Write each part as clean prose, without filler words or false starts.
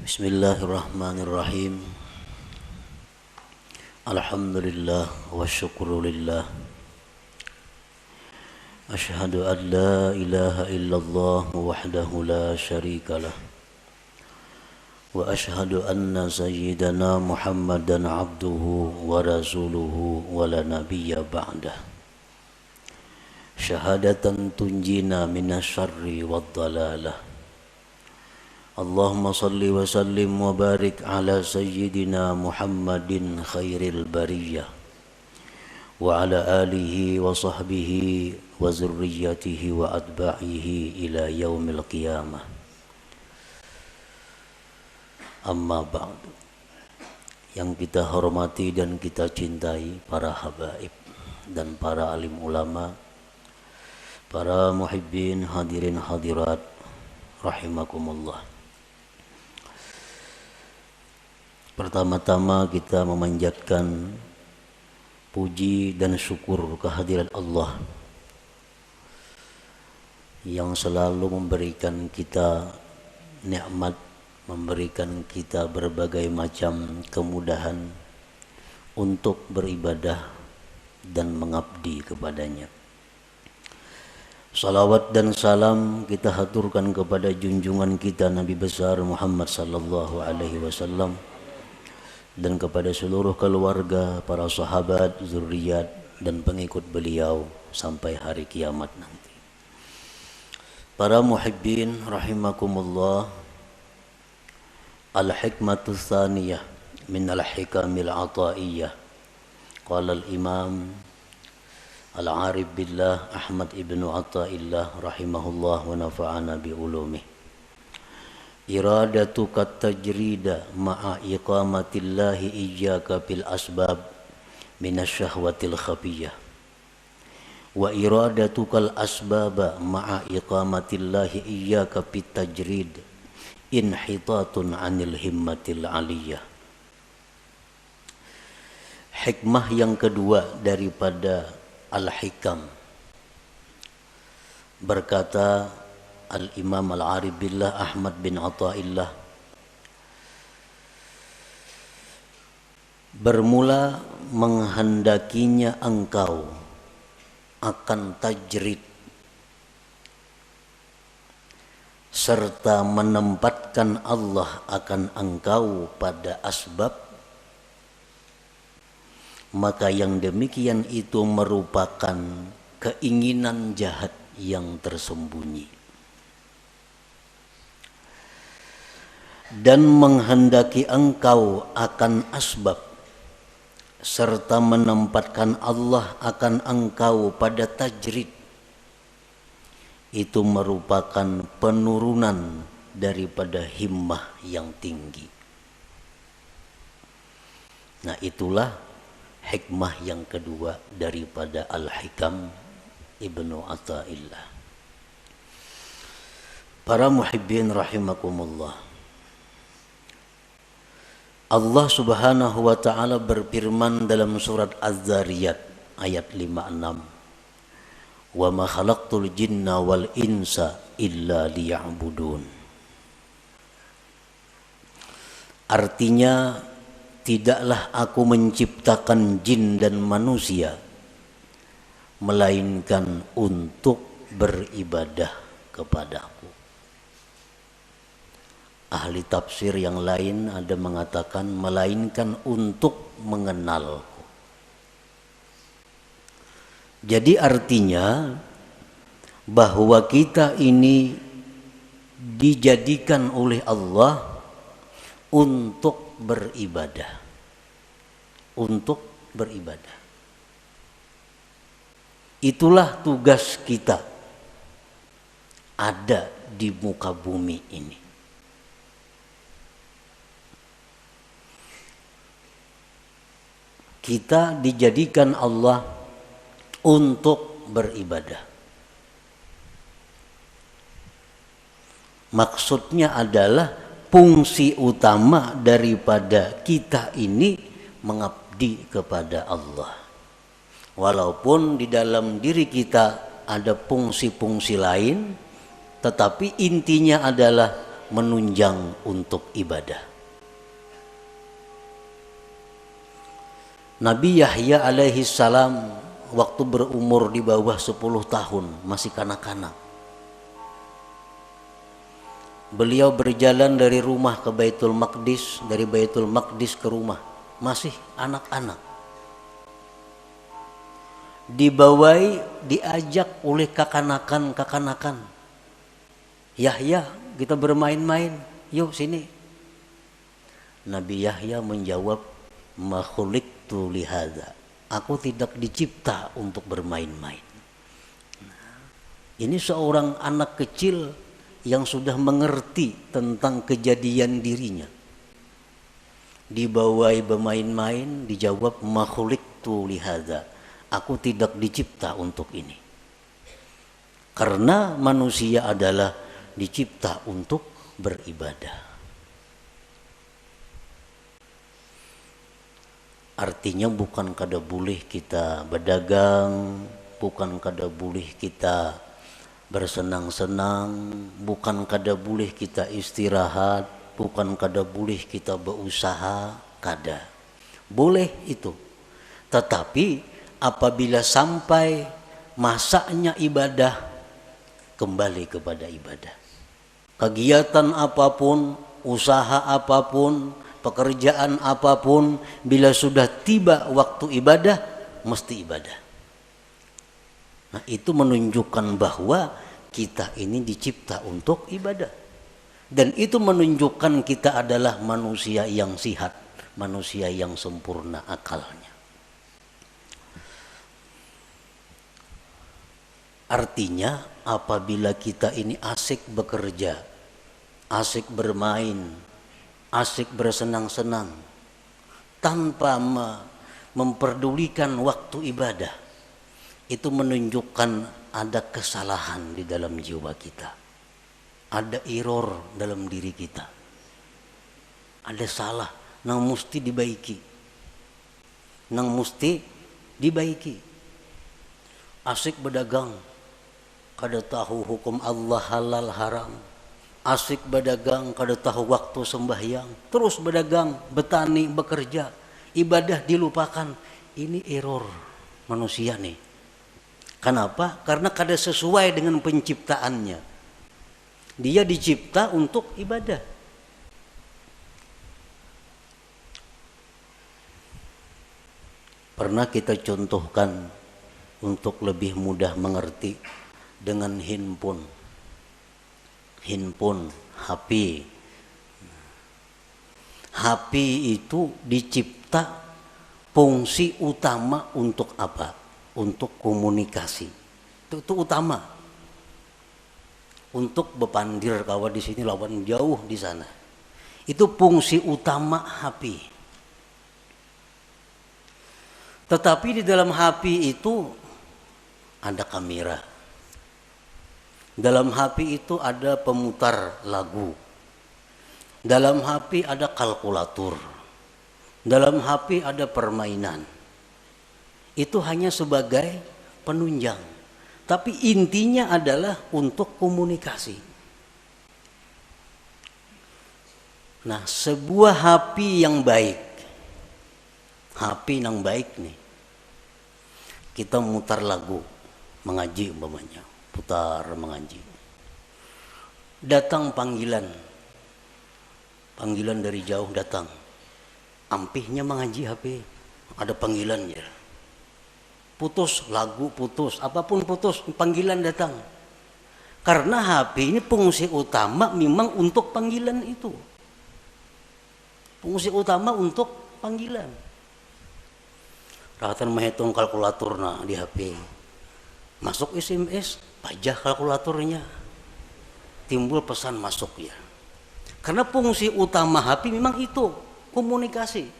Bismillahirrahmanirrahim. Alhamdulillah wa syukrulillah. Ashhadu an la ilaha illallah wahdahu la syarikalah. Wa ashhadu anna sayyidana Muhammadan abduhu wa rasuluhu wa la nabiyya ba'dah. Syahadatan tunjina minasyarri wad dalalah. Allahumma salli wa sallim wa barik ala sayyidina Muhammadin khairil bariyah wa ala alihi wa sahbihi wa zurriyatihi wa atba'ihi ila yaumil qiyamah. Amma ba'du. Yang kita hormati dan kita cintai para habaib dan para alim ulama, para muhibbin hadirin hadirat rahimakumullah. Pertama-tama kita memanjatkan puji dan syukur kehadirat Allah yang selalu memberikan kita nikmat, memberikan kita berbagai macam kemudahan untuk beribadah dan mengabdi kepadanya. Salawat dan salam kita haturkan kepada junjungan kita Nabi besar Muhammad sallallahu alaihi wasallam dan kepada seluruh keluarga, para sahabat, zuriat dan pengikut beliau sampai hari kiamat nanti. Para muhibbin rahimakumullah, al-hikmatu tsaniyah min al-hikamil ataiyah. Qala al-imam al-arif billah Ahmad ibnu Athaillah rahimahullah wa nafa'ana bi ulumih. Iradatuka tajrida ma'a iqamatillahi iyyaka bil asbab minasyahwatil khafiyah wa iradatukal asbaba ma'a iqamatillahi iyyaka bit tajrid inhitatun 'anil himmatil 'aliyah. Hikmah yang kedua daripada al-hikam, berkata Al-Imam Al-Arif Billah Ahmad bin Athaillah, bermula menghendakinya engkau akan tajrid serta menempatkan Allah akan engkau pada asbab, maka yang demikian itu merupakan keinginan jahat yang tersembunyi. Dan menghendaki engkau akan asbab serta menempatkan Allah akan engkau pada tajrid, itu merupakan penurunan daripada himmah yang tinggi. Nah, itulah hikmah yang kedua daripada Al-Hikam Ibnu Athaillah. Para muhibbin rahimakumullah, Allah subhanahu wa ta'ala berfirman dalam surat Az-Zariyat ayat 56, wa ma khalaqtul jinna wal insa illa liya'budun. Artinya, tidaklah aku menciptakan jin dan manusia melainkan untuk beribadah kepadaku. Ahli tafsir yang lain ada mengatakan melainkan untuk mengenalku. Jadi artinya bahwa kita ini dijadikan oleh Allah untuk beribadah. Untuk beribadah. Itulah tugas kita ada di muka bumi ini. Kita dijadikan Allah untuk beribadah. Maksudnya adalah fungsi utama daripada kita ini mengabdi kepada Allah. Walaupun di dalam diri kita ada fungsi-fungsi lain, tetapi intinya adalah menunjang untuk ibadah. Nabi Yahya alaihi salam waktu berumur di bawah 10 tahun, masih kanak-kanak. Beliau berjalan dari rumah ke Baitul Maqdis, dari Baitul Maqdis ke rumah, masih anak-anak. Dibawai, diajak oleh kakanakan. Yahya, kita bermain-main, yuk sini. Nabi Yahya menjawab, ma khuliqtu lihadza. Aku tidak dicipta untuk bermain-main. Ini seorang anak kecil yang sudah mengerti tentang kejadian dirinya. Dibawai bermain-main, dijawab ma khuliqtu lihadza. Aku tidak dicipta untuk ini. Karena manusia adalah dicipta untuk beribadah. Artinya bukan kada boleh kita berdagang, bukan kada boleh kita bersenang-senang, bukan kada boleh kita istirahat, bukan kada boleh kita berusaha, kada. Boleh itu. Tetapi apabila sampai masanya ibadah, kembali kepada ibadah. Kegiatan apapun, usaha apapun, pekerjaan apapun, bila sudah tiba waktu ibadah, mesti ibadah. Nah, itu menunjukkan bahwa kita ini dicipta untuk ibadah. Dan itu menunjukkan kita adalah manusia yang sihat, manusia yang sempurna akalnya. Artinya apabila kita ini asik bekerja, asik bermain, asik bersenang-senang, tanpa memperdulikan waktu ibadah, itu menunjukkan ada kesalahan di dalam jiwa kita. Ada error dalam diri kita. Ada salah yang mesti dibaiki. Yang mesti dibaiki. Asik berdagang, kada tahu hukum Allah halal haram. Asik berdagang, kada tahu waktu sembahyang, terus berdagang, bertani, bekerja, ibadah dilupakan. Ini error manusia nih. Kenapa? Karena kada sesuai dengan penciptaannya. Dia dicipta untuk ibadah. Pernah kita contohkan untuk lebih mudah mengerti dengan handphone, HP. HP itu dicipta fungsi utama untuk apa? Untuk komunikasi. Itu utama. Untuk bepandir kawan di sini lawan jauh di sana. Itu fungsi utama HP. Tetapi di dalam HP itu ada kamera. Dalam HP itu ada pemutar lagu. Dalam HP ada kalkulator. Dalam HP ada permainan. Itu hanya sebagai penunjang. Tapi intinya adalah untuk komunikasi. Nah, sebuah HP yang baik. HP yang baik nih. Kita mutar lagu, mengaji umpamanya. Putar mengaji. Datang panggilan dari jauh datang. Ampihnya mengaji HP, ada panggilan ya. Putus lagu, putus apapun putus, panggilan datang. Karena HP ini fungsi utama memang untuk panggilan itu. Fungsi utama untuk panggilan. Rahatan menghitung kalkulator di HP. Masuk SMS, pajah kalkulatornya. Timbul pesan masuk ya. Karena fungsi utama HP memang itu, komunikasi.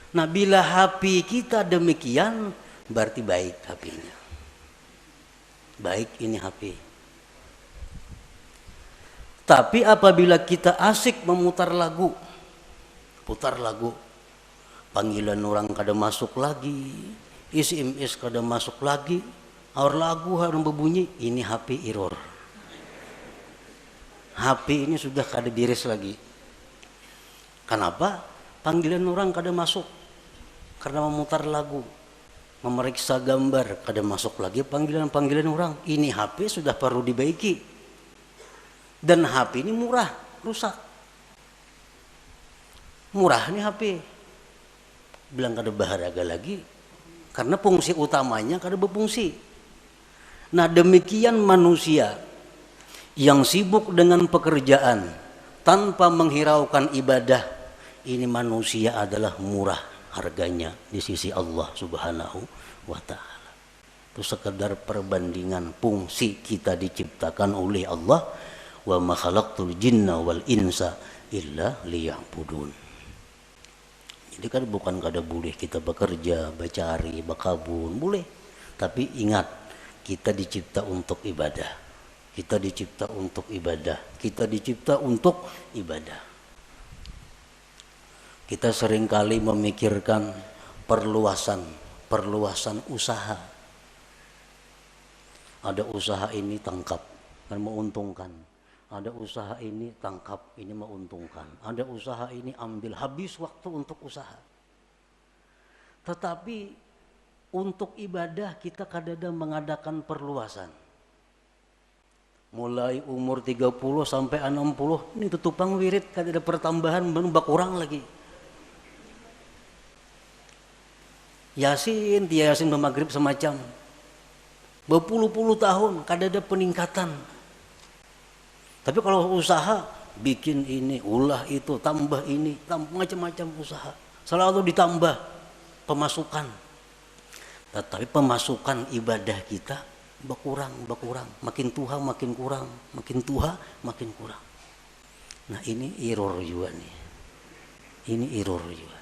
Nah, bila HP kita demikian, berarti baik HP-nya. Baik ini HP. Tapi apabila kita asik memutar lagu, putar lagu, panggilan orang kada masuk lagi, SMS kada masuk lagi, aur lagu harus berbunyi, ini HP error. HP ini sudah kada beres lagi. Kenapa? Panggilan orang kada masuk. Karena memutar lagu, memeriksa gambar, kada masuk lagi panggilan-panggilan orang. Ini HP sudah perlu dibaiki. Dan HP ini murah, rusak. Murah nih HP. Bilang kada berharga lagi. Karena fungsi utamanya kada berfungsi. Nah demikian manusia yang sibuk dengan pekerjaan tanpa menghiraukan ibadah, ini manusia adalah murah harganya di sisi Allah Subhanahu wa ta'ala. Itu sekedar perbandingan fungsi kita diciptakan oleh Allah, wa ma khalaqtul jinna wal insa illa liya'budun. Jadi kan bukan kada boleh kita bekerja, bercari, berkabun, boleh. Tapi ingat, kita dicipta untuk ibadah. Kita dicipta untuk ibadah. Kita dicipta untuk ibadah. Kita seringkali memikirkan perluasan usaha. Ada usaha ini tangkap dan menguntungkan. Ada usaha ini tangkap, ini menguntungkan. Ada usaha ini ambil, habis waktu untuk usaha. Tetapi untuk ibadah kita kadang-kadang mengadakan perluasan. Mulai umur 30 sampai 60 ini tutupang wirid, kada ada pertambahan, menambah kurang lagi. Yasin, dia Yasin bermaghrib semacam. Berpuluh-puluh tahun kada ada peningkatan. Tapi kalau usaha, bikin ini, ulah itu, tambah ini, macam-macam usaha. Selalu ditambah pemasukan. Tetapi pemasukan ibadah kita berkurang. Makin tua makin kurang, makin tua makin kurang. Nah ini error juga nih. Ini error juga.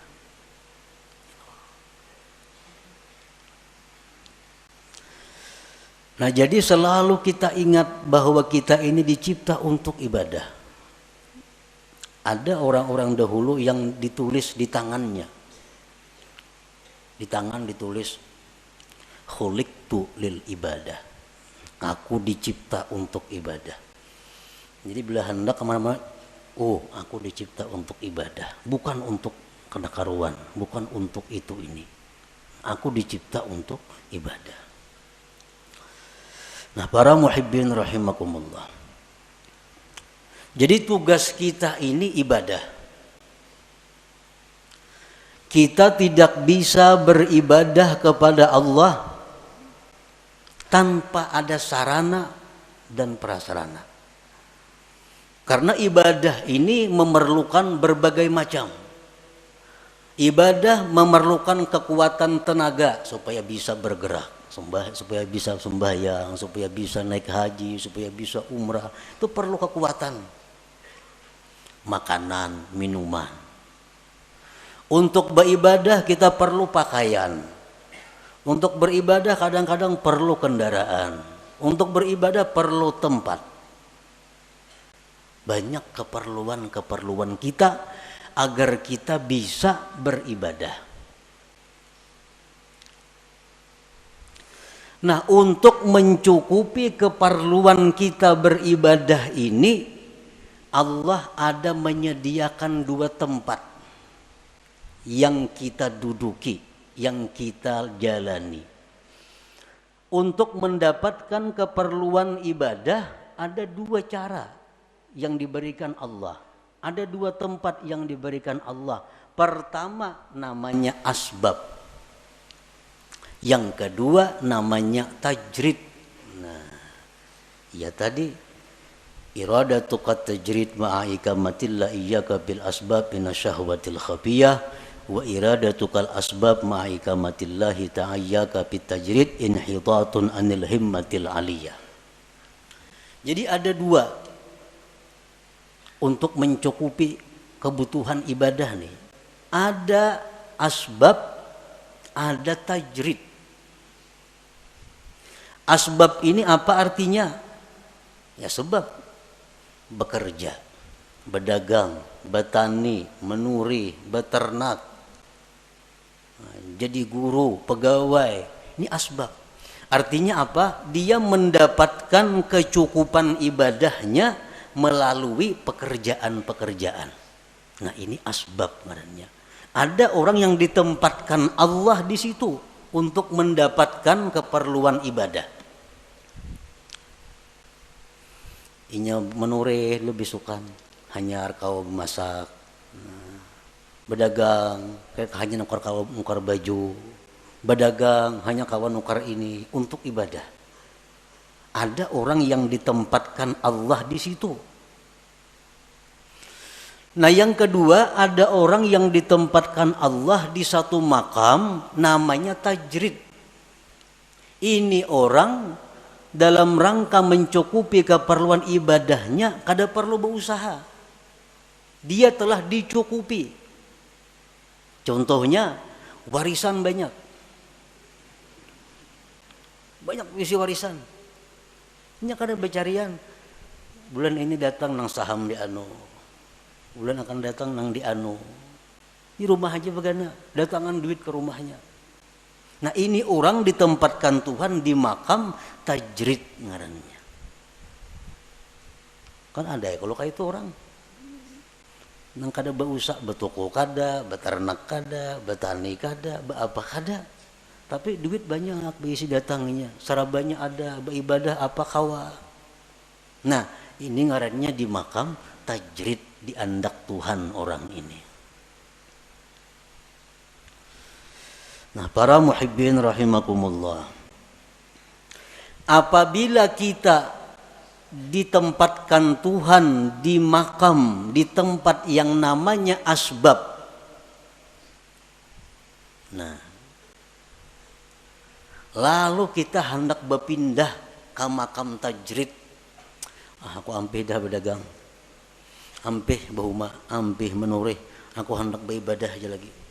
Nah jadi selalu kita ingat bahwa kita ini dicipta untuk ibadah. Ada orang-orang dahulu yang ditulis di tangannya. Di tangan ditulis khuliqtu lil ibadah. Aku dicipta untuk ibadah. Jadi bila hendak kemana-mana, oh aku dicipta untuk ibadah. Bukan untuk kenakaruan, bukan untuk itu ini. Aku dicipta untuk ibadah. Nah para muhibbin rahimakumullah. Jadi tugas kita ini ibadah. Kita tidak bisa beribadah kepada Allah tanpa ada sarana dan prasarana. Karena ibadah ini memerlukan berbagai macam. Ibadah memerlukan kekuatan tenaga supaya bisa bergerak. Supaya bisa sembahyang, supaya bisa naik haji, supaya bisa umrah, itu perlu kekuatan. Makanan, minuman. Untuk beribadah kita perlu pakaian. Untuk beribadah kadang-kadang perlu kendaraan. Untuk beribadah perlu tempat. Banyak keperluan kita agar kita bisa beribadah. Nah, untuk mencukupi keperluan kita beribadah ini, Allah ada menyediakan dua tempat yang kita duduki, yang kita jalani. Untuk mendapatkan keperluan ibadah, ada dua cara yang diberikan Allah. Ada dua tempat yang diberikan Allah. Pertama namanya asbab. Yang kedua namanya tajrid. Nah, ya tadi iradatuka tajrid ma'a ikamatillah iyyaka bil asbab minasyahwatil khafiyah wa iradatukal asbab ma'a ikamatillahi ta'ayyaka bit tajrid inhitatun anil himmatil aliyah. Jadi ada dua untuk mencukupi kebutuhan ibadah nih. Ada asbab, ada tajrid. Asbab ini apa artinya? Ya sebab bekerja, berdagang, bertani, menuri, beternak, jadi guru, pegawai. Ini asbab. Artinya apa? Dia mendapatkan kecukupan ibadahnya melalui pekerjaan-pekerjaan. Nah, ini asbab ngarannya. Ada orang yang ditempatkan Allah di situ untuk mendapatkan keperluan ibadah. Inya menureh lebih sukan, hanya kau masak, berdagang, kayak hanya nukar baju, berdagang hanya kawan nukar ini untuk ibadah. Ada orang yang ditempatkan Allah di situ. Nah, yang kedua, ada orang yang ditempatkan Allah di satu makam namanya tajrid. Ini orang dalam rangka mencukupi keperluan ibadahnya kada perlu berusaha. Dia telah dicukupi. Contohnya warisan banyak. Banyak isi warisan. Ini kada becarian. Bulan ini datang nang saham di anu. Bulan akan datang nang di anu. Di rumah aja begana, datangan duit ke rumahnya. Nah, ini orang ditempatkan Tuhan di makam tajrid ngarannya. Kan ada ya kalau kayak itu orang. Nang kada berusak, betoko kada, beternak kada, betani kada, apa kada. Tapi duit banyak beisi datangnya. Sarabanya ada, beribadah apa kawa. Nah, ini ngarannya di makam tajrid, diandak Tuhan orang ini. Nah, para muhibbin rahimakumullah, apabila kita ditempatkan Tuhan di makam, di tempat yang namanya asbab, nah, lalu kita hendak berpindah ke makam tajrid. Aku ampih dah berdagang, ampih bahuma, ampih menurih, aku hendak beribadah aja lagi.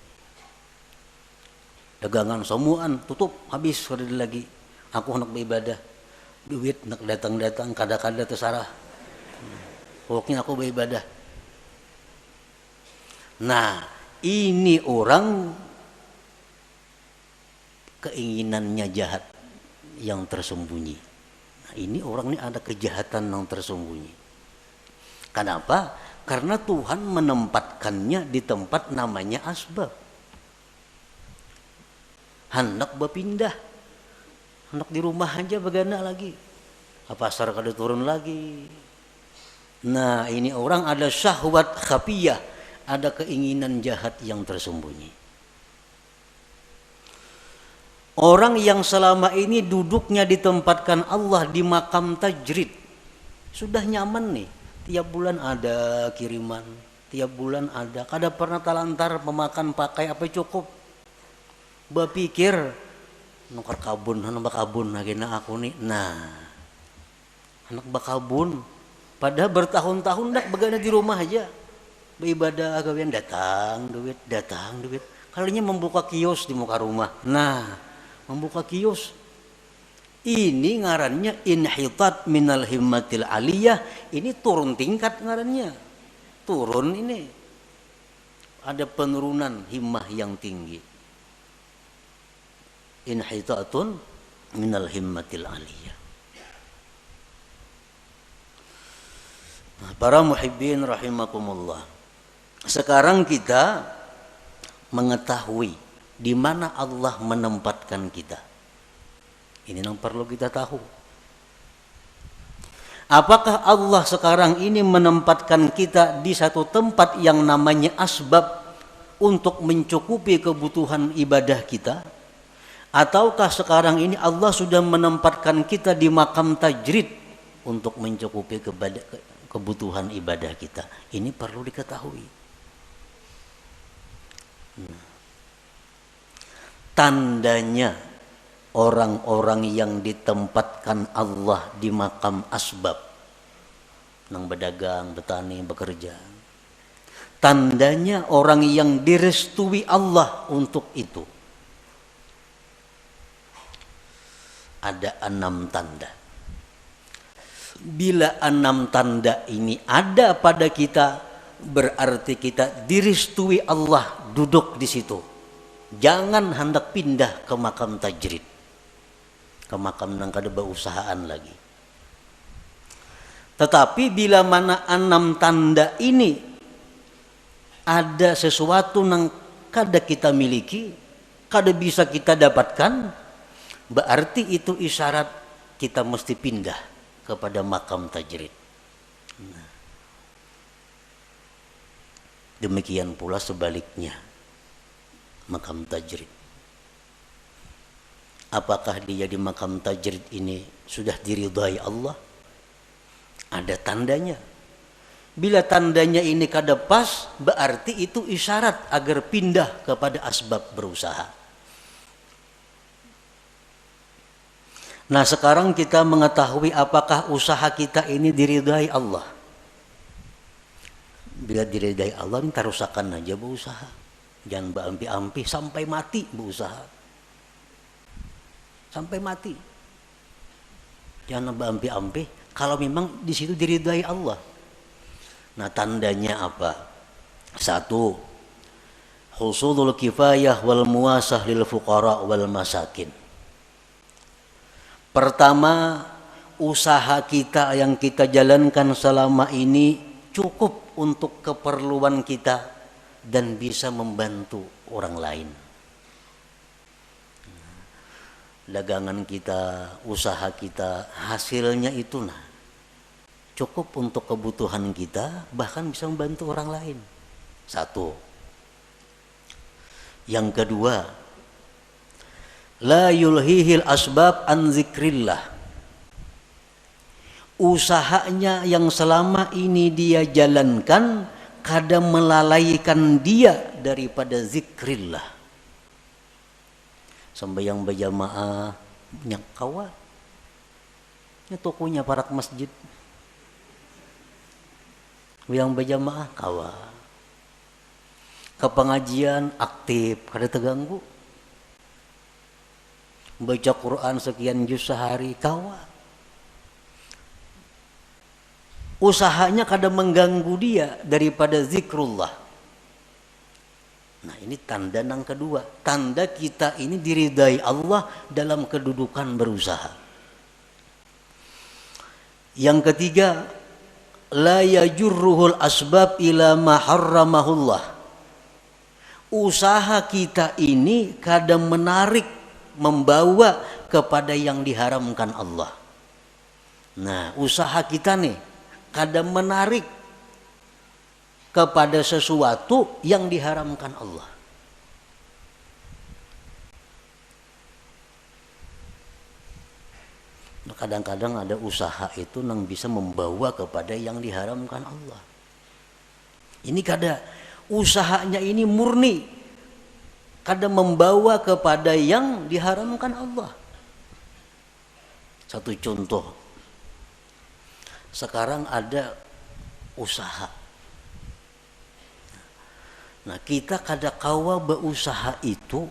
Dagangan semuaan tutup habis kada lagi. Aku hendak beribadah. Duit nak datang-datang kada-kada tersarah. Pokoknya aku beribadah. Nah, ini orang keinginannya jahat yang tersembunyi. Nah, ini orang ini ada kejahatan yang tersembunyi. Kenapa? Karena Tuhan menempatkannya di tempat namanya asbab. Hendak berpindah, hendak di rumah aja begana lagi, pasar kada turun lagi. Nah, ini orang ada syahwat khafiyah, ada keinginan jahat yang tersembunyi. Orang yang selama ini duduknya ditempatkan Allah di makam tajrid, sudah nyaman nih, tiap bulan ada kiriman, tiap bulan ada, kada pernah talantar memakan pakai apa cukup. Berpikir nukar kabun, anak bakabun lagi na aku nih. Nah, anak bakabun, padahal bertahun-tahun dak begana di rumah aja, beribadah gawean datang duit. Kalinya membuka kios di muka rumah. Nah, membuka kios, ini ngarannya inhitat minal himmatil aliyah. Ini turun tingkat ngarannya, turun ini, ada penurunan himmah yang tinggi. Inhitatun minal himmatil aliyah. Nah, para muhibbin rahimakumullah, sekarang kita mengetahui di mana Allah menempatkan kita. Ini yang perlu kita tahu. Apakah Allah sekarang ini menempatkan kita di satu tempat yang namanya asbab untuk mencukupi kebutuhan ibadah kita? Ataukah sekarang ini Allah sudah menempatkan kita di makam tajrid untuk mencukupi kebutuhan ibadah kita? Ini perlu diketahui. Tandanya orang-orang yang ditempatkan Allah di makam asbab, nang berdagang, bertani, bekerja, tandanya orang yang direstui Allah untuk itu. Ada 6 tanda. Bila 6 tanda ini ada pada kita, berarti kita direstui Allah duduk di situ. Jangan hendak pindah ke makam tajrid, ke makam nang kada berusahaan lagi. Tetapi bila mana 6 tanda ini ada sesuatu yang kada kita miliki, kada bisa kita dapatkan, berarti itu isyarat kita mesti pindah kepada makam tajrid. Demikian pula sebaliknya, makam tajrid. Apakah dia di makam tajrid ini sudah diridhai Allah? Ada tandanya. Bila tandanya ini kada pas, berarti itu isyarat agar pindah kepada asbab berusaha. Nah, sekarang kita mengetahui apakah usaha kita ini diridhai Allah. Bila diridhai Allah, ini tarusakan aja berusaha. Jangan berampi-ampi sampai mati berusaha. Sampai mati. Jangan berampi-ampi kalau memang di situ diridhai Allah. Nah, tandanya apa? 1. Husulul kifayah wal muasah lil fuqara wal masakin. Pertama, usaha kita yang kita jalankan selama ini cukup untuk keperluan kita dan bisa membantu orang lain. Dagangan kita, usaha kita, hasilnya itu cukup untuk kebutuhan kita, bahkan bisa membantu orang lain. 1. Yang kedua, la yulhihil asbab an zikrillah. Usahanya yang selama ini dia jalankan kadang melalaikan dia daripada zikrillah. Sembahyang berjamaah nyakawa, nya tokonya parak masjid. Yang berjamaah kawa. Ke pengajian aktif, kada terganggu. Baca Quran sekian juz sehari kawa. Usahanya kada mengganggu dia daripada zikrullah. Nah, ini tanda yang kedua. Tanda kita ini diridai Allah dalam kedudukan berusaha. Yang ketiga, la yajurruhul asbab ila ma harramahullah. Usaha kita ini kadang menarik, membawa kepada yang diharamkan Allah. Nah, usaha kita nih kadang menarik kepada sesuatu yang diharamkan Allah. Nah, kadang-kadang ada usaha itu yang bisa membawa kepada yang diharamkan Allah. Ini kada usahanya ini murni, kada membawa kepada yang diharamkan Allah. Satu contoh, sekarang ada usaha. Nah, kita kada kawa berusaha itu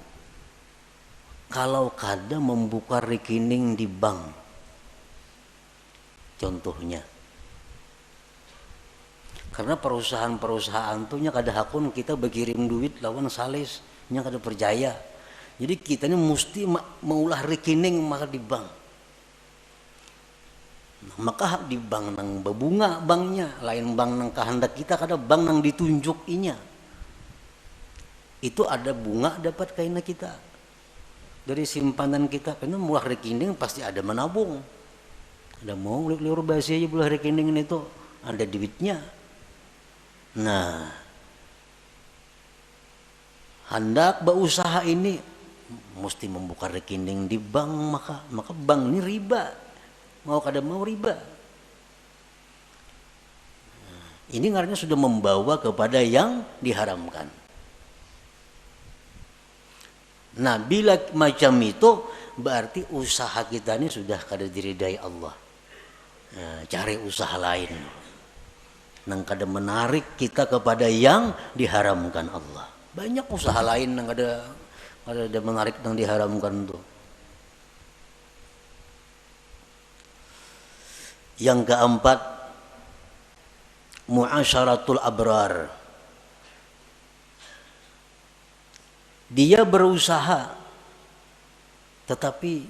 kalau kada membuka rekening di bank. Contohnya, karena perusahaan-perusahaan tuh nya kada hakun kita berkirim duit lawan sales, nya kada percaya. Jadi kita ini mesti maulah rekening maka di bank. Nah, maka di bank nang berbunga banknya, lain bank nang kehendak kita, kada bank nang ditunjuk inya. Itu ada bunga dapat kaina kita dari simpanan kita, karena mulah rekening pasti ada menabung. Ada mau liur basi aja mulah rekening itu ada duitnya. Nah, hendak berusaha ini mesti membuka rekening di bank, maka bank ini riba, mau kada mau riba. Ini artinya sudah membawa kepada yang diharamkan. Nah, bila macam itu berarti usaha kita ini sudah kada diridai Allah. Nah, cari usaha lain nang kada menarik kita kepada yang diharamkan Allah. Banyak usaha lain nang kada menarik nang diharamkan itu. Yang keempat, muasyaratul abrar. Dia berusaha tetapi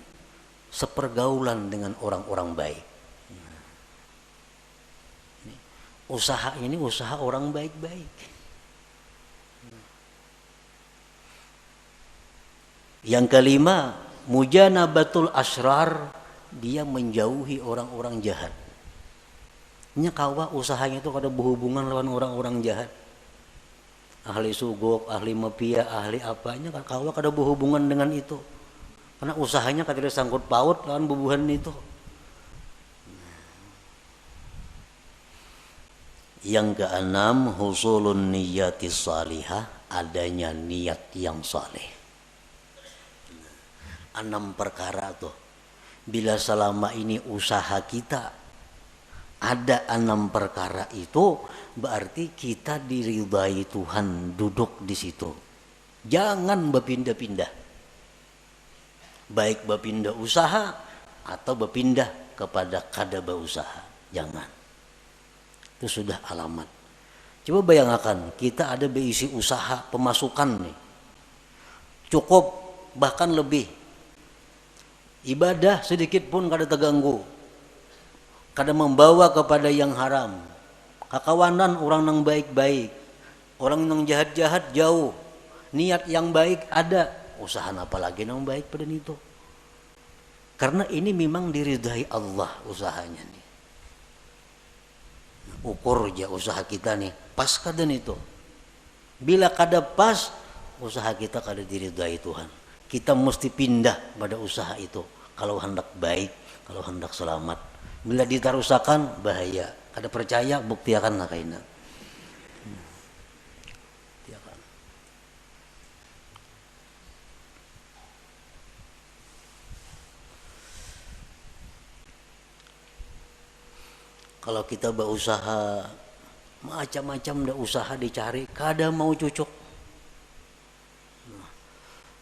sepergaulan dengan orang-orang baik. Usaha ini usaha orang baik-baik. Yang kelima, mujanabatul asrar, dia menjauhi orang-orang jahat. Nya kawa usahanya itu kada berhubungan lawan orang-orang jahat. Ahli sugok, ahli mafia, ahli apanya kawa kada berhubungan dengan itu. Karena usahanya kada sangkut paut lawan bubuhan itu. Yang keenam, husulun niyati salihah, adanya niat yang saleh. 6 perkara tuh. Bila selama ini usaha kita ada 6 perkara itu, berarti kita diridai Tuhan duduk di situ. Jangan berpindah-pindah. Baik berpindah usaha atau berpindah kepada kada berusaha. Jangan. Itu sudah alamat. Coba bayangkan, kita ada berisi usaha pemasukan nih. Cukup, bahkan lebih. Ibadah sedikit pun kada terganggu. Kada membawa kepada yang haram. Kakawanan orang yang baik-baik. Orang yang jahat-jahat jauh. Niat yang baik ada. Usaha apa lagi yang baik pada itu. Karena ini memang diridai Allah usahanya nih. Ukur aja usaha kita nih, pas kada itu. Bila kada pas, usaha kita kada diridai Tuhan. Kita mesti pindah pada usaha itu. Kalau hendak baik, kalau hendak selamat. Bila ditarusakan, bahaya. Kada percaya, buktiakan lah kaina. Kalau kita berusaha macam-macam dah usaha dicari, kada mau cocok.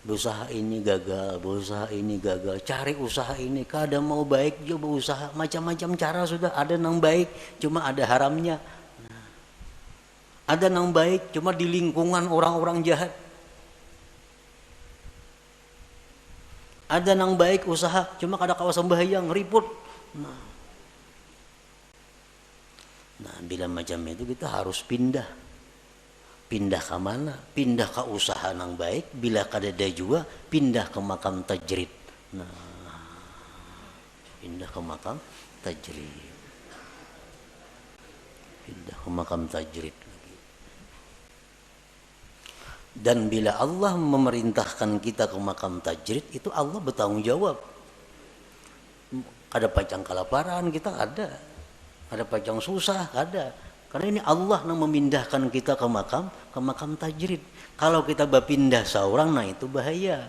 Berusaha ini gagal, berusaha ini gagal, cari usaha ini kada mau baik juga berusaha, macam-macam cara sudah ada nang baik, cuma ada haramnya. Ada nang baik, cuma di lingkungan orang-orang jahat. Ada nang baik usaha, cuma kada kawasan bahaya, ngeriput. Nah, bila macam itu kita harus pindah. Pindah ke mana? Pindah ke usaha yang baik. Bila kadada juga, pindah ke makam tajrid. Nah, pindah ke makam tajrid. Pindah ke makam tajrid. Dan bila Allah memerintahkan kita ke makam tajrid, itu Allah bertanggung jawab. Kada pacang kelaparan kita ada. Ada pacang susah, ada. Karena ini Allah yang memindahkan kita ke makam tajrid. Kalau kita berpindah seorang, nah itu bahaya.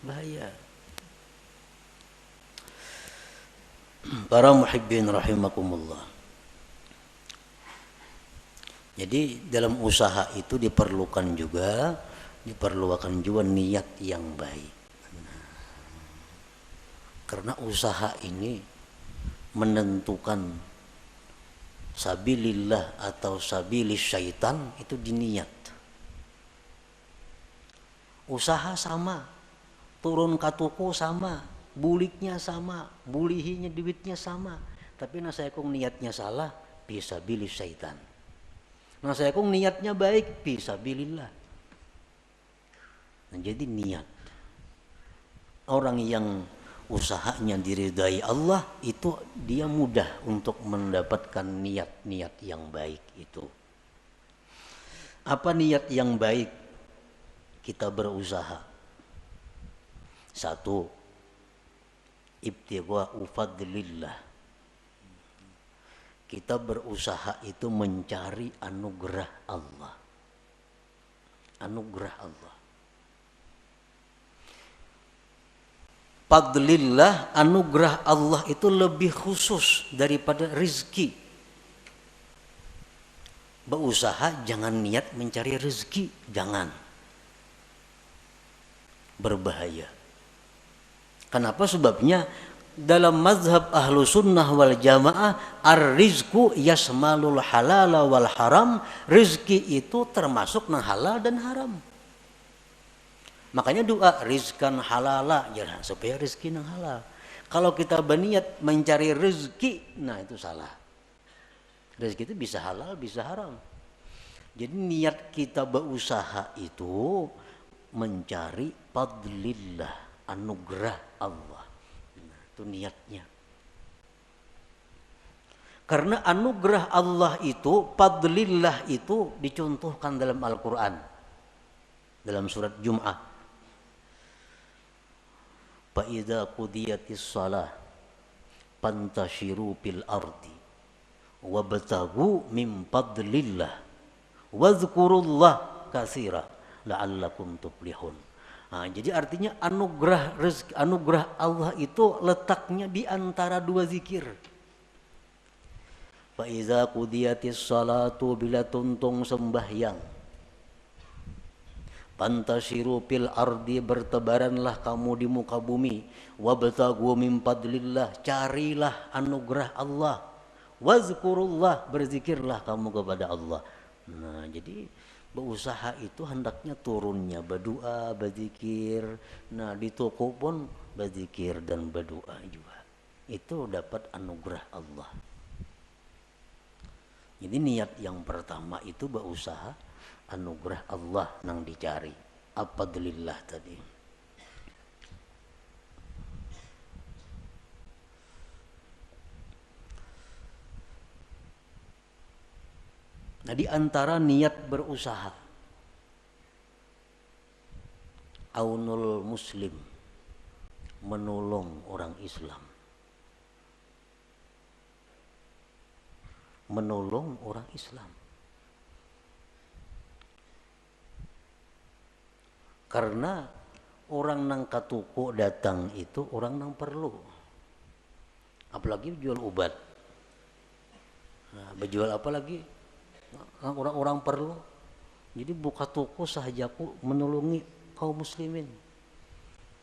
Bahaya. Para muhibbin rahimakumullah. Jadi dalam usaha itu diperlukan juga niat yang baik. Karena usaha ini menentukan sabilillah atau sabilis syaitan itu diniat. Usaha sama, turun katuku sama, buliknya sama, bulihinya duitnya sama, tapi saya kong niatnya salah, fisabilis syaitan. Saya kong niatnya baik, fisabilillah. Nah, jadi niat. Orang yang usahanya diridai Allah itu dia mudah untuk mendapatkan niat-niat yang baik itu. Apa niat yang baik kita berusaha? 1. Ibtigha'u fadlillah. Kita berusaha itu mencari anugerah Allah. Anugerah Allah. Fadlillah, anugerah Allah itu lebih khusus daripada rezeki. Berusaha jangan niat mencari rezeki, jangan. Berbahaya. Kenapa? Sebabnya dalam mazhab ahlu sunnah wal jamaah, ar-rizku yasmalul halala wal haram. Rezeki itu termasuk nang halal dan haram. Makanya doa rizkan halala, jangan supaya rezeki yang halal. Kalau kita berniat mencari rezeki, nah itu salah. Rezeki itu bisa halal, bisa haram. Jadi niat kita berusaha itu mencari fadlillah, anugerah Allah. Nah, itu niatnya. Karena anugerah Allah itu, fadlillah itu dicontohkan dalam Al-Quran. Dalam surat Jum'ah. Fa'idha qudiyatis salah fantashiru fil ardi wabtaghu min fadlillah wazkurullah katsira la'allakum tuflihun. Nah, jadi artinya anugerah rezeki, anugerah Allah itu letaknya di antara dua zikir. Fa iza qudiyatis salatu, bila tuntung sembahyang, fantashiru fil ardi, bertebaranlah kamu di muka bumi, wabtaghu min fadlillah, carilah anugerah Allah, wazkurullah, berzikirlah kamu kepada Allah. Nah, jadi berusaha itu hendaknya turunnya berdoa, berzikir. Nah, di toko pun berzikir dan berdoa juga. Itu dapat anugerah Allah. Jadi niat yang pertama itu berusaha anugerah Allah nang dicari. Fadlillah tadi. Nah, di antara niat berusaha, aunul muslim, menolong orang Islam. Menolong orang Islam. Karena orang nang katuko datang itu orang nang perlu. Apalagi jual obat. Nah, berjual apa lagi? Orang-orang perlu. Jadi buka toko sahajaku menolongi kaum muslimin.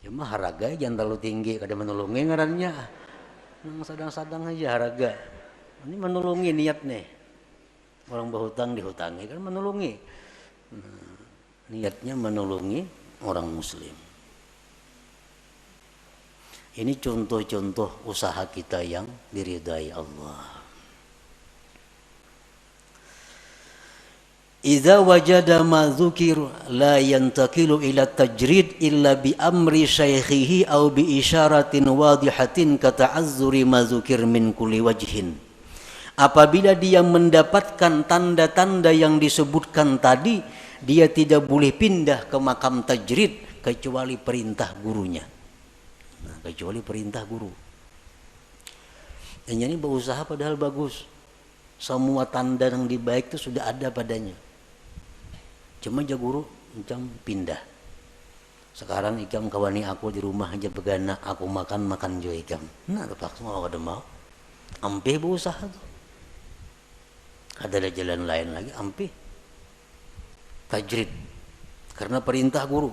Cuma harga jangan terlalu tinggi, kada menolongi ngarannya. Nang sadang-sadang aja harga. Ini menolongi niat nih. Orang berhutang dihutangi kan menolongi. Nah, niatnya menolongi orang muslim. Ini contoh-contoh usaha kita yang diridai Allah. Idza wajada ma dzukir la yantakilu ila tajrid illa bi amri syaikhihi aw bi isyaratin wadihatin ka ta'azzuri ma dzukir min kulli wajhin. Apabila dia mendapatkan tanda-tanda yang disebutkan tadi, dia tidak boleh pindah ke makam tajrid kecuali perintah gurunya. Nah, kecuali perintah guru. Dan ini berusaha padahal bagus. Semua tanda yang baik itu sudah ada padanya. Cuma aja guru macam pindah. Sekarang ikam kawani aku di rumah aja begana, aku makan jo ikam. Nah, terpaksa mau ada mau. Ampih berusaha tuh. Ada jalan lain lagi, ampih. Tajrid. Karena perintah guru.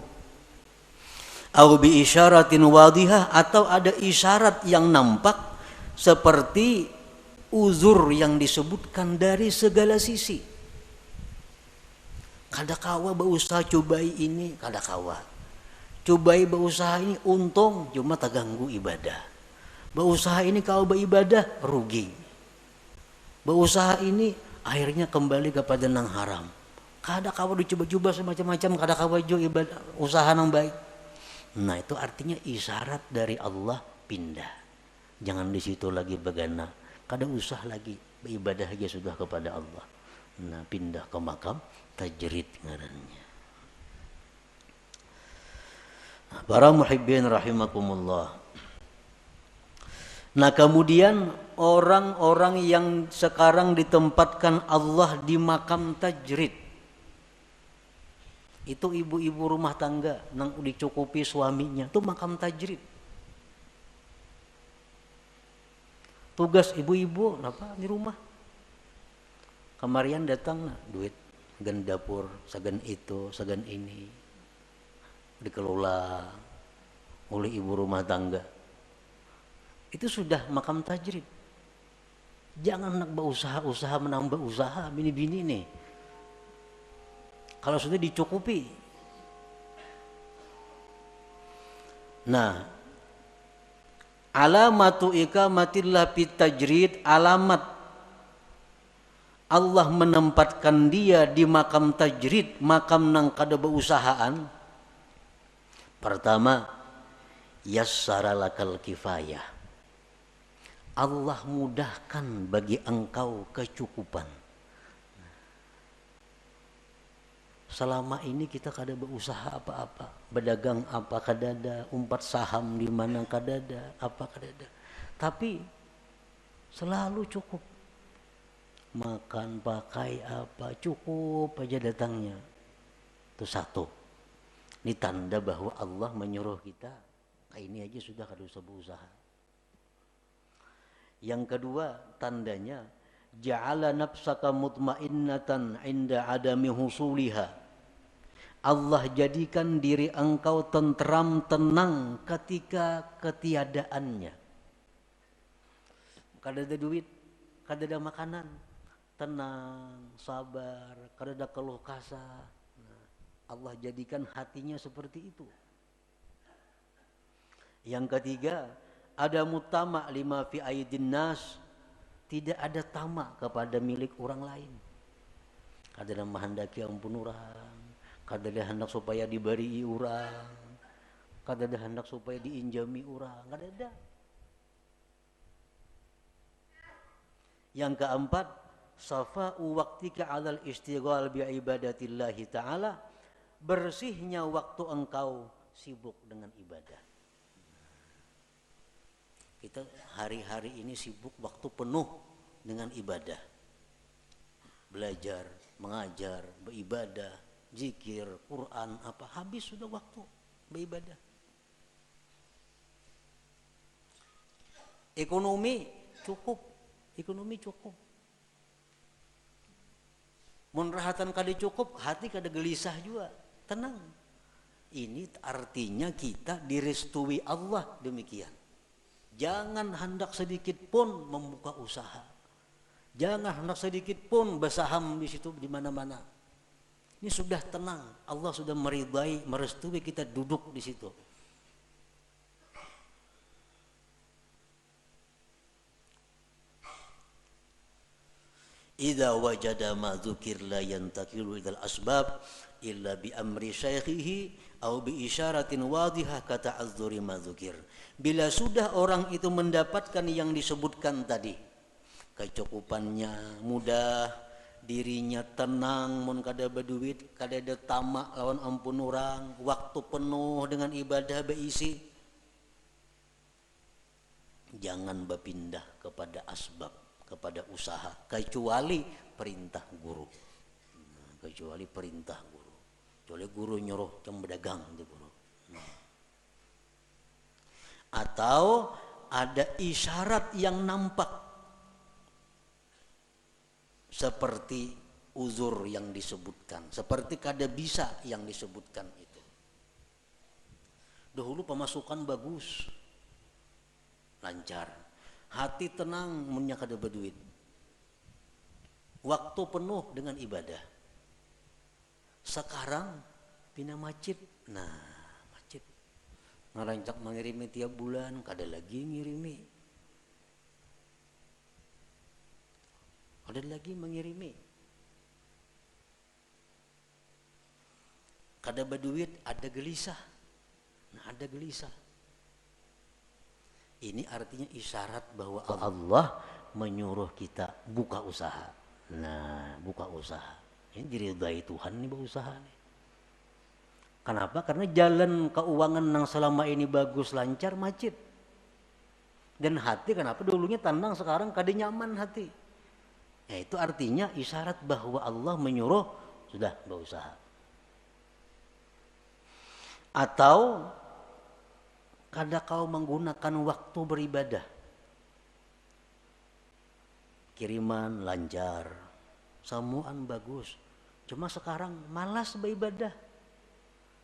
Au bi isyaratin wadihah, atau ada isyarat yang nampak seperti uzur yang disebutkan dari segala sisi. Kada kawa berusaha cobai ini, kada kawa. Cobai berusaha ini untung, cuma tak ganggu ibadah. Berusaha ini kau beribadah rugi. Berusaha ini akhirnya kembali kepada nang haram. Kada kawa dicoba-coba semacam-macam, kada kawa jo ibadah usaha nang baik. Nah, itu artinya isyarat dari Allah pindah. Jangan di situ lagi begana. Kada usah lagi beribadah aja sudah kepada Allah. Nah, pindah ke makam tajrid ngarannya. Nah, para muhibbin rahimakumullah. Nah, kemudian orang-orang yang sekarang ditempatkan Allah di makam tajrid, itu ibu-ibu rumah tangga nang dicukupi suaminya, itu makam tajrid. Tugas ibu-ibu apa di rumah? Kamarian datang nah, duit sagan dapur, sagan itu, sagan ini dikelola oleh ibu rumah tangga. Itu sudah makam tajrid. Jangan nak berusaha menambah usaha bini-bini nih. Kalau sudah dicukupi. Nah, alamatu ikamatillah fit tajrid, alamat Allah menempatkan dia di makam tajrid, makam nang kada beusahaan. Pertama, yassara lakal kifayah. Allah mudahkan bagi engkau kecukupan. Selama ini kita kada berusaha apa-apa, berdagang apa kadada, umpat saham di mana kadada, apa kadada. Tapi selalu cukup. Makan, pakai apa, cukup aja datangnya. Itu satu. Ini tanda bahwa Allah menyuruh kita, ini aja sudah kada usah berusaha. Yang kedua, tandanya ja'ala nafsaka mutmainnatan 'inda adami husuliha. Allah jadikan diri engkau tentram, tenang ketika ketiadaannya. Kada ada duit, kada ada makanan, tenang, sabar, kada ada keluh kesah. Allah jadikan hatinya seperti itu. Yang ketiga, ada mutama lima fi aidin nas, tidak ada tamak kepada milik orang lain. Kada ada menghendaki ampun orang, kada ada hendak supaya diberi orang, kada ada hendak supaya diinjami orang, kada ada. Yang keempat, safa'u waqtika 'alal istighal bi ibadatillahi ta'ala, bersihnya waktu engkau sibuk dengan ibadah. Kita hari-hari ini sibuk waktu penuh dengan ibadah. Belajar, mengajar, beribadah, zikir, Quran, apa habis sudah waktu beribadah. Ekonomi cukup. Mun rahatan kada cukup, hati kada gelisah juga, tenang. Ini artinya kita direstui Allah demikian. Jangan hendak sedikit pun membuka usaha. Jangan hendak sedikit pun bersaham di situ di mana-mana. Ini sudah tenang. Allah sudah meridai, merestui kita duduk di situ. Idza wajada ma dzukir la yantakilu ilal asbab illa bi amri syaikhihi au bi isyaratin wadihah kata'azzuri ma dzukir. Bila sudah orang itu mendapatkan yang disebutkan tadi, kecukupannya mudah, dirinya tenang, mun kada berduit, kada ada tamak lawan ampun orang, waktu penuh dengan ibadah beisi, jangan berpindah kepada asbab, kepada usaha, kecuali perintah guru. Kecuali perintah guru. Kecuali guru nyuruh jam berdagang itu guru. Atau ada isyarat yang nampak seperti uzur yang disebutkan, seperti kada bisa yang disebutkan itu. Dahulu pemasukan bagus, lancar, hati tenang, munnya kada berduit, waktu penuh dengan ibadah. Sekarang pindah masjid, masjid ngerancak mengirimi tiap bulan, kada lagi ngirimi, ada lagi mengirimi. Kada berduit, ada gelisah. Ada gelisah. Ini artinya isyarat bahwa Allah menyuruh kita buka usaha. Buka usaha. Ini diridai Tuhan nih berusaha nih. Kenapa? Karena jalan keuangan yang selama ini bagus, lancar, macet. Dan hati kenapa dulunya tenang, sekarang kada nyaman hati. Ya, itu artinya isyarat bahwa Allah menyuruh sudah berusaha. Atau kada kau menggunakan waktu beribadah. Kiriman lancar, samuan bagus. Cuma sekarang malas beribadah.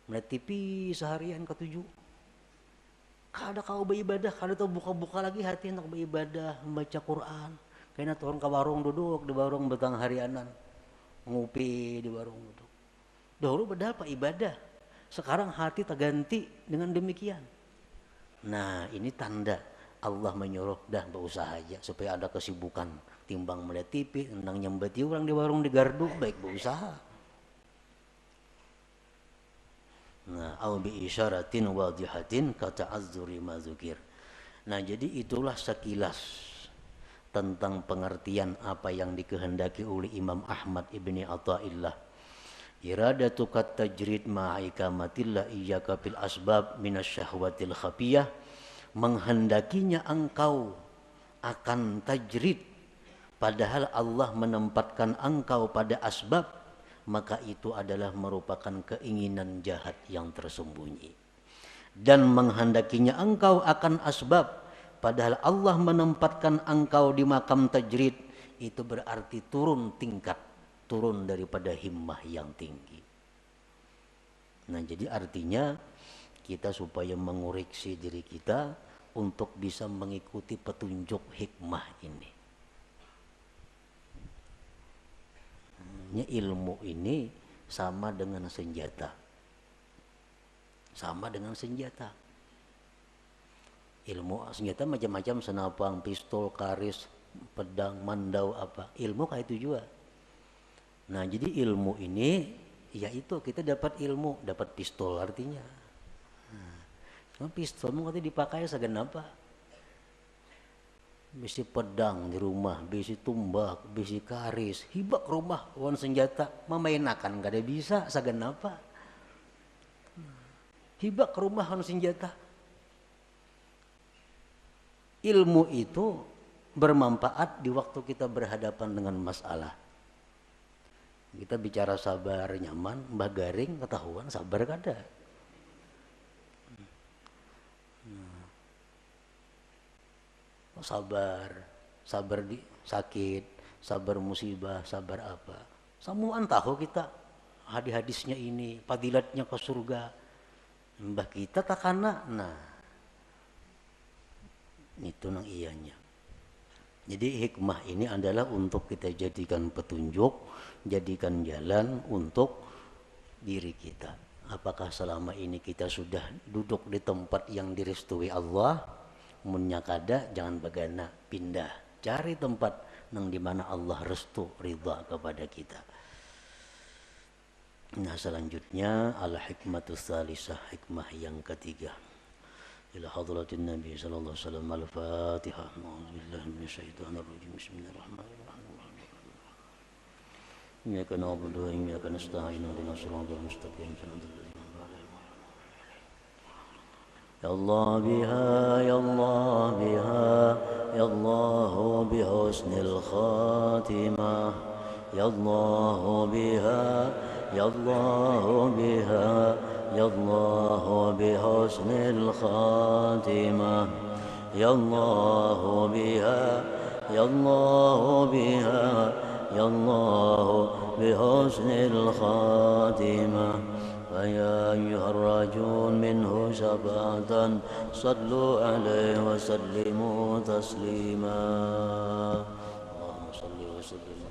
Melihat TV seharian ke-7. Kada kau beribadah, kada tahu buka-buka lagi hati untuk beribadah, membaca Quran. Kayaknya turun ke warung duduk di warung betang harianan, ngopi di warung duduk. Dahulu padahal ibadah. Sekarang hati terganti dengan demikian. Ini tanda Allah menyuruh dah berusaha aja supaya ada kesibukan timbang melihat TV, nang nyembeti orang di warung di gardu, baik berusaha. Nah, au bi isyaratin wadihatin kata'azzuri ma dzukir. Nah, jadi itulah sekilas tentang pengertian apa yang dikehendaki oleh Imam Ahmad ibni Athaillah. Iradatu kat tajrid ma'ikamatillah iyyaka bil asbab minasyahwatil khafiyah, menghendakinya engkau akan tajrid padahal Allah menempatkan engkau pada asbab, maka itu adalah merupakan keinginan jahat yang tersembunyi. Dan menghendakinya engkau akan asbab padahal Allah menempatkan engkau di makam tajrid, itu berarti turun tingkat, turun daripada himmah yang tinggi. Nah, jadi artinya kita supaya mengoreksi diri kita untuk bisa mengikuti petunjuk hikmah ini. Ilmu ini sama dengan senjata. Sama dengan senjata. Ilmu senjata macam-macam, senapang, pistol, karis, pedang, mandau apa. Ilmu kayak itu juga. Nah, jadi ilmu ini yaitu kita dapat ilmu, dapat pistol artinya. Nah, pistol mau dipakai segenapa. Bisi pedang di rumah, bisi tumbak, bisi karis, hibak rumah, wan senjata, memainakan gak ada bisa, segenapa. Hibak rumah wan senjata. Ilmu itu bermanfaat di waktu kita berhadapan dengan masalah. Kita bicara sabar nyaman, mbah garing ketahuan sabar kada. Sabar di sakit, sabar musibah, sabar apa. Samuan tahu kita hadis-hadisnya ini, fadilatnya ke surga. Mbah kita takana, nah itu nang iyanya. Jadi hikmah ini adalah untuk kita jadikan petunjuk, jadikan jalan untuk diri kita. Apakah selama ini kita sudah duduk di tempat yang direstui Allah? Munnya kada, jangan bagana, pindah, cari tempat nang dimana Allah restu ridha kepada kita. Nah, selanjutnya al-hikmatus salisah, hikmah yang ketiga. Ila hadratin Nabi sallallahu alaihi wasallam, al-Fatihah. A'udzubillahi minasyaitonir rajim. Bismillahirrahmanirrahim. Iyyaka na'budu wa iyyaka nasta'in. Ihdinas siratal mustaqim. Ya Allah biha, ya Allah biha, ya Allah bihusnil khatimah. Ya Allah biha, ya Allah biha, ya Allah bihusnil khatimah. Ya Allah biha, ya Allah biha, ya Allah bihusnil khatimah. فيا أيها الراجون منه شفاعة صلوا عليه وسلموا تسليما اللهم صل وسلم